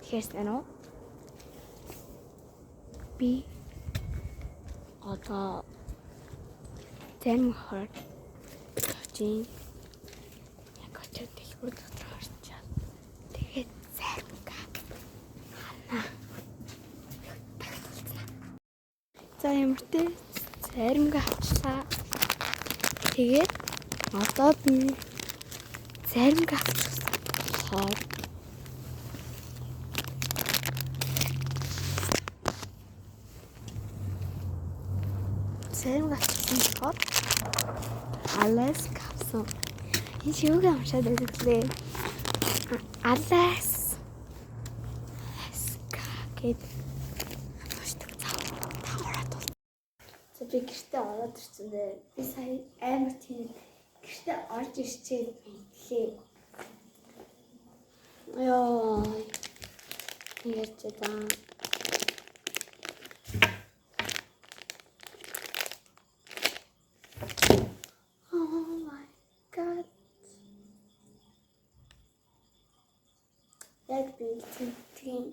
Тэгэхээр нэ би одоо зарим хор чинь яг очиод дэлгүүр дотор орчаад тэгээд зарим хана за ямар тэ заримгаа авчлаа. Тэгээд одоо би заримгаа авчихсан болохоор зарим гацсан болохоор Алес капсан. Энэ юуг амшаад өгдлээ. Алес гэд бочтой тавраад бол. За би гэртээ ороод ирсэн дээ. Би сая амар тийм гэртээ орж ирчээд билээ. Яа. Ярьж байгаа. Яг би тийм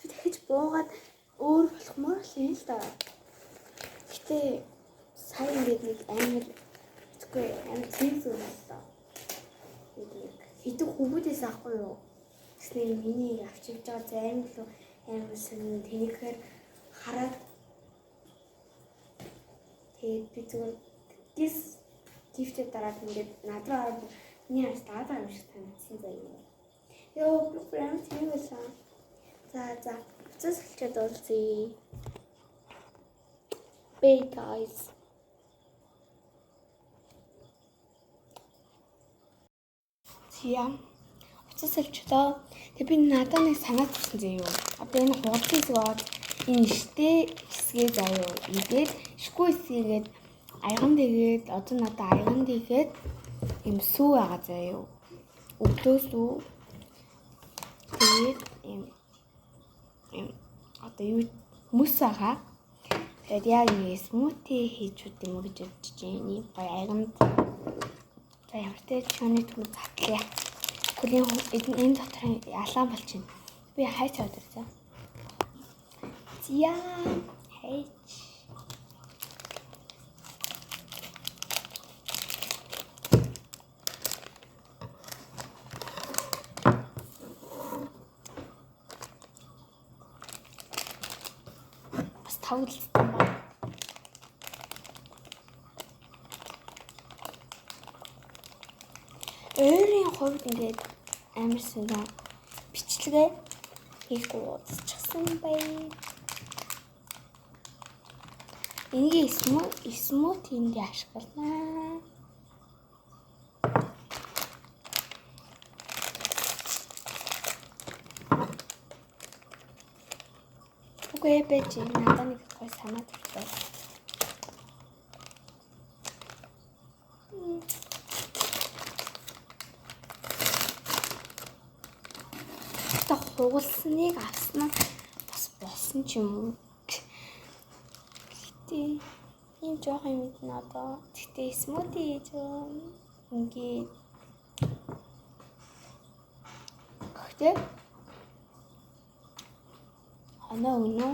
дахиж буугаад өөр болохмоор л юм л да. Гэтэ сайн ингээд нэг амар тэггүй амар тийм зүйл л да. Хэдэн хүүхдээс авахгүй юу? Тэсний миний авчиж байгаа зарим л амар сонин тэнийхээр хараад тэгээд би зүгээр гифтэд дараад ингээд надраа ороод миний хас дааdaa юм шиг санагдсан заяа. Йоо, прям тийм байсан. За. Цэс хэлчихэд уулзъя. Bye guys. Зя. Цэс хэлчихдээ тэг би надад нэг санаа тавьсан заяа. Одоо энэ хуудсан зоод энэ ихтэй хэсгээ заяа. Идээд шгүй хэсгээд аяган дэгээд одоо надад аяган дэгээд юм сүү байгаа заяа. Өглөөс үү тэгээд юм одоо юу мөс байгаа. Тэгээд яг нэг смути хийж үт юм уу гэж бодож байна. Гоё аяганд. За ямар ч чоны түр затлаа. Хүлийн энэ дотор ялаан болчихно. Би хайч аваад ирсэн. Зя хайч. Тавлсан ба. Өөрийн хувьд ингээд амар сонир бичлэгээ хийхгүй уудчихсан бай. Энийг смутинд ашиглана. Үгүй байж надад нэг гой санаа тавьсан. Та хугалсныг авсан нь бас болсон ч юм уу. Гэтэ ийм жоох юм надаа. Гэтэ смути хийж ингээд гэтэ өнөө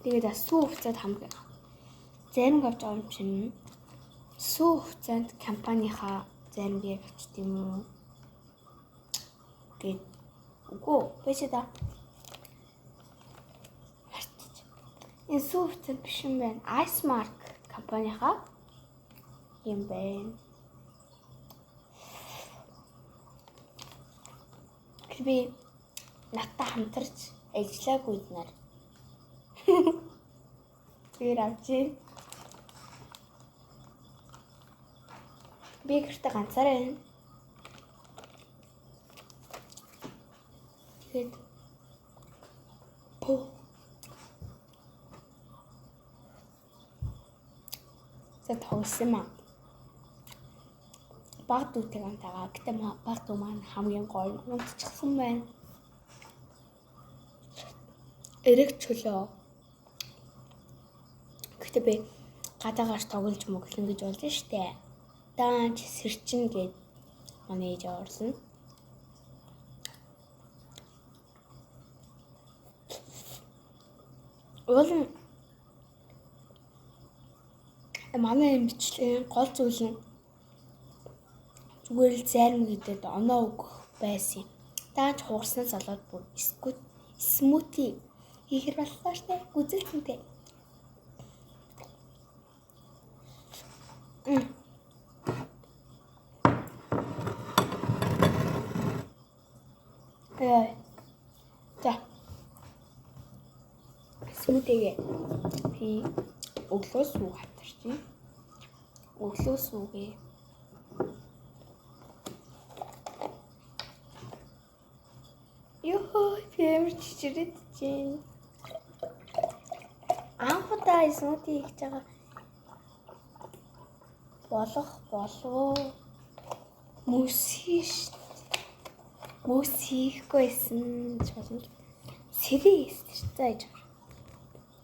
тэгээд сүү хугацаанд хамгийн зарим авч байгаа юм чинь сүү хугацаанд компанийнхаа заримыг авчт юм уу гэд үгүй байж та энэ сүү хугацаанд биш юм байна. Icemark компанийнхаа юм байна. Би надтай хамтарч ажиллаагүй нар. Тэр авчи. Би гэртээ ганцаараа байна. Тэгээд за тавсан маа. Баг дүүтэй антагаа. Гэтэ баг дүү маань хамгийн гоё унтчихсан байна. Эрэг чөлөө. Гэтэ би гадаагаар тоглож моглон гэж болж штэ. Даанч сэрчин гээд манай ээж орсон. Уулын манай юм бичлэгийн гол зүйл нь зүгээр л зарим гэдэг оноо өгөх байсан юм. Даанч хугарснаас болоод бүр смути хийхэр боллоо штэ. Үзэлтэнтэй. За. Смутигээ би өглөө сууг хатарчих. Өглөө суугээ. Ёо, фэмэр чичрээд чинь. Анхудаа смути хийж байгаа. Болов. Мөс хийхгүйсэн ч болно. Сэрээс зааж.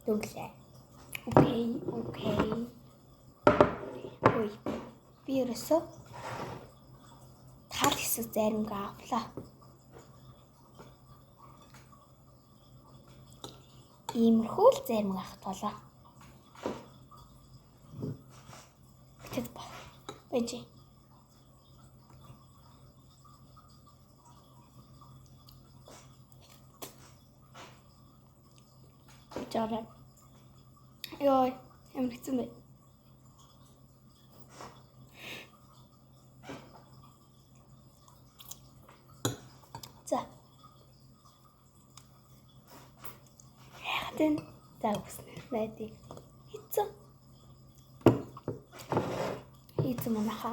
Дүглээ. Окей. Ой. Би ерөөсөө тал хэсэг заримгаа авлаа. Иймэрхүү л заримгаа авах толоо. Тэт ба. Бэжи. Жаараа. Ёо, ямар хэцүү бэ? За. Яхтэн тагснаа найдаа. Хийцэн манаха.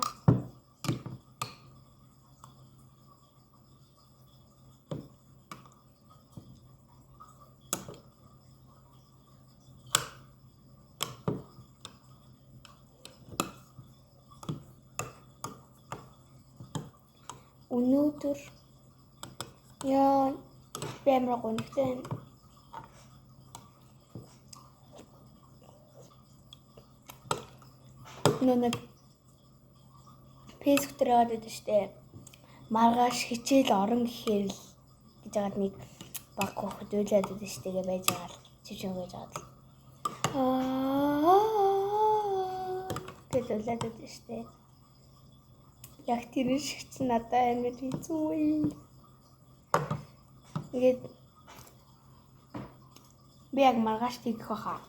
Өнөөдөр яа бэмрэг үнэтэй нэг фэйсбүүк дээр гадаг штэ маргааш хичээл орон гэхээр л гэж байгаа нэг баг хөхд үйлээд байдаг штэ гэж байж байгаа л чивчэн гэж байгаа л гэж үйлээд байдаг штэ яг тэр шиг ч надад амар хэцүү үе. Ингээд би яг маргааш тэгэх баха.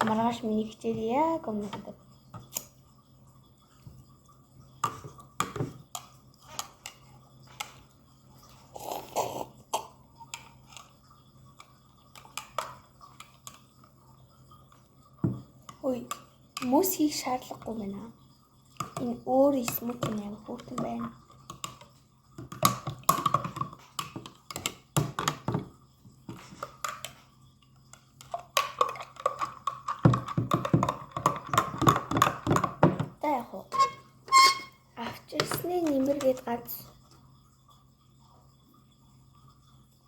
Маргааш миний хичээл яг өмнөд. Ой, мөс хийх шаардлагагүй байна. Энэ өөр смути нэг хүүтэн байна. Авчирсны нэмэргээд ганц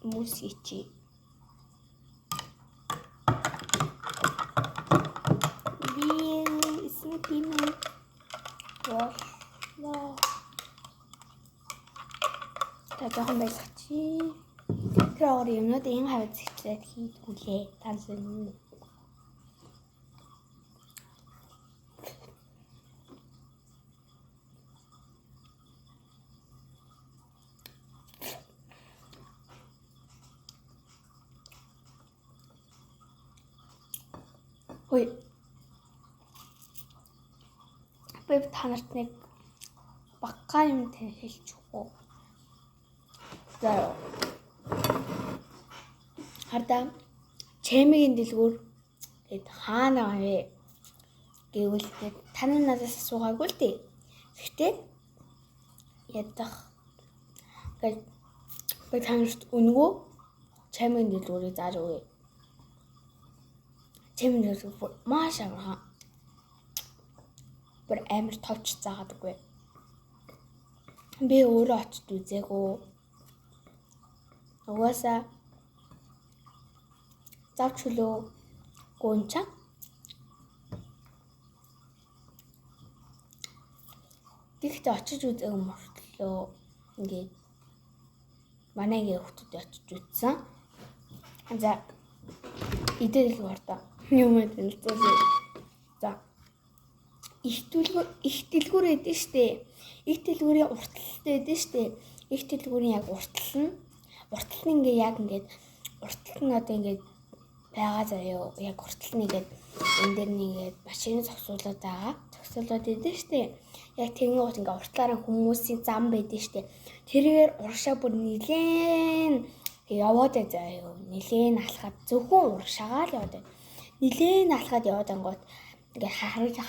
мөс хийчи. Би смути мэн боллоо. Та жоохон байлгаchi. Тэр өөр юмнууд энэ хавц ихлээд хийдгүүлээ. Тансан. Ой. Би танарт нэг багаан юм хэлж өгөө. За. Хардаа чемигийн дэлгүүр гээд хаана вэ гэвэл таны надаас асуугаагүй л дээ. Гэхдээ ядах гээд би танарт өнгөө чемигийн дэлгүүрийг зааж өгье. Чемигийн дэлгүүр маш амархан. Бүр амар товч заагадаггүй. Би өөрөө очиж үзээгөө. Угаасаа завч хөлөө гонча. Тэгэхдээ очиж үзээг мөртлөө ингээд манайгийн хүүхдүүд очиж үзсэн. За идэл гортоо юм хэлцээ. За их дэлгүүр эдэн штэ. Их дэлгүүрийн урталтай эдэн штэ. Их дэлгүүрийн яг уртал нь ингээ яг ингээд уртал нь одоо ингээд байгаа заяо. Яг уртал нь ингээд энэ дээр нэгээд машин зогсуулаад байгаа. Зогсуулаад идэв штэ. Яг тэнгуут ингээ уртлаараа хүмүүсийн зам байдэн штэ. Тэрээр урагшаа бүр нилээн яваад заяо. Нилээн алхаад зөвхөн урагшаагаа л яваад. Нилээн алхаад яваад ангууд ингээ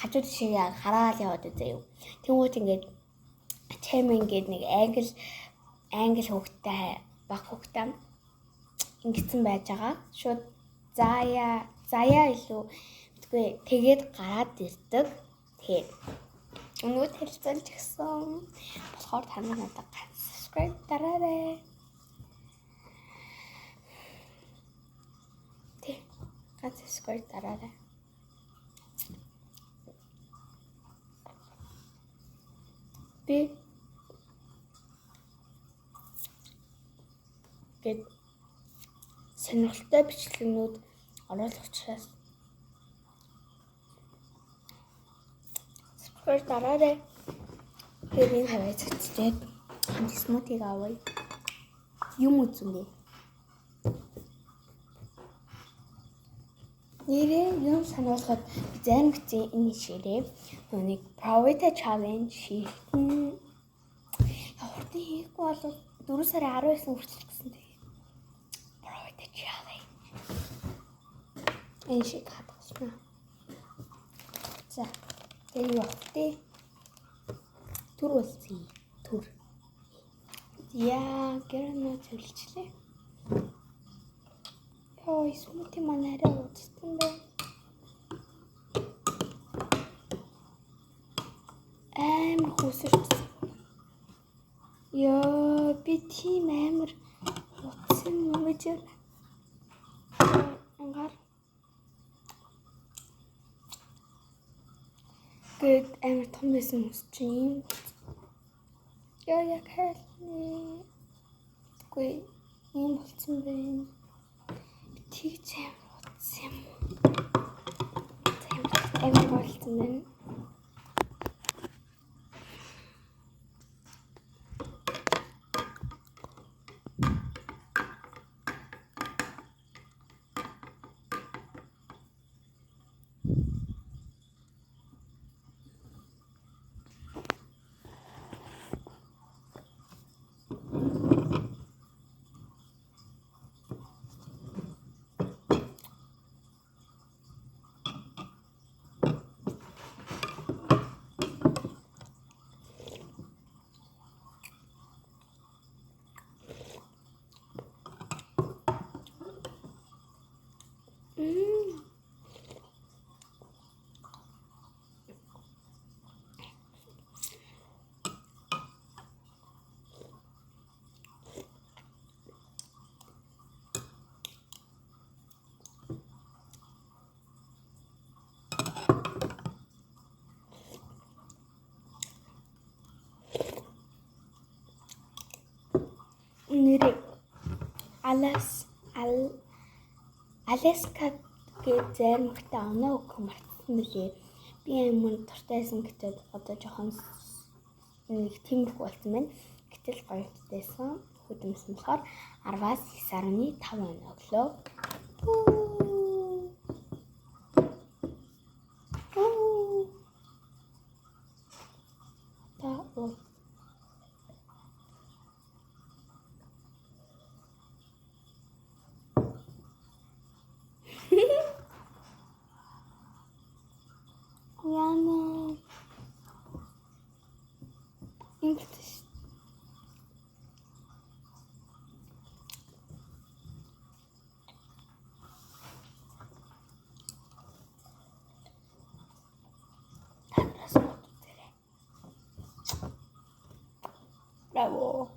хажууд шиг хараад яваад заяо. Тэнгуут ингээ чам ингээд нэг англи хөвгтэй баг хөвгтэй ингэсэн байж байгаа. Шууд заяа илүү битгүй тэгээд гараад ирдэг. Тэгээд өнөө хэлцэлж гисэн болохоор та нар надад subscribe дараарай. Тэг subscribe дараарай. Би гэд сонирхолтой бичлэгнүүд оруулах учраас subscribe дараарай. Хэрийн хаваа цэцгээд смутиг авъя. Юм үзмээ. Нэрээ юм сануулхад зарим хэцээ энэ ширээ нэг private challenge хийх. Хурдан хийхгүй бол 4 сарын 19 хүртэл гэсэн тэгээ. Private challenge. Энэ шиг хатгасна. За. Тэгээ явахтээ. Түр болсон. Түр. Яа, гэрнэ зөвлөчлээ. Яа, смути манай арай удсан бэ. Амар хөсөрч. Яа, би тийм амар утсан юм гэж ангаар. Гэт амар том байсан хүмүүс чинь. Яа, яг хэлний. Гүй юм болсон бэ. Тэгж амар утсан юм. Амар болсон байна. Нэрээ Аляска гэж зарим ихтэй оноо өгөх мартсан мөлий. Би амар дуртайсан гэдэг одоо жоохон нэг тиймэрхүү болсон байна. Гэтэл гоётайсан хөдөлмөрсөн болохоор 10-аас 9.5 оноо өглөө. Яна. Инглиш. Браво.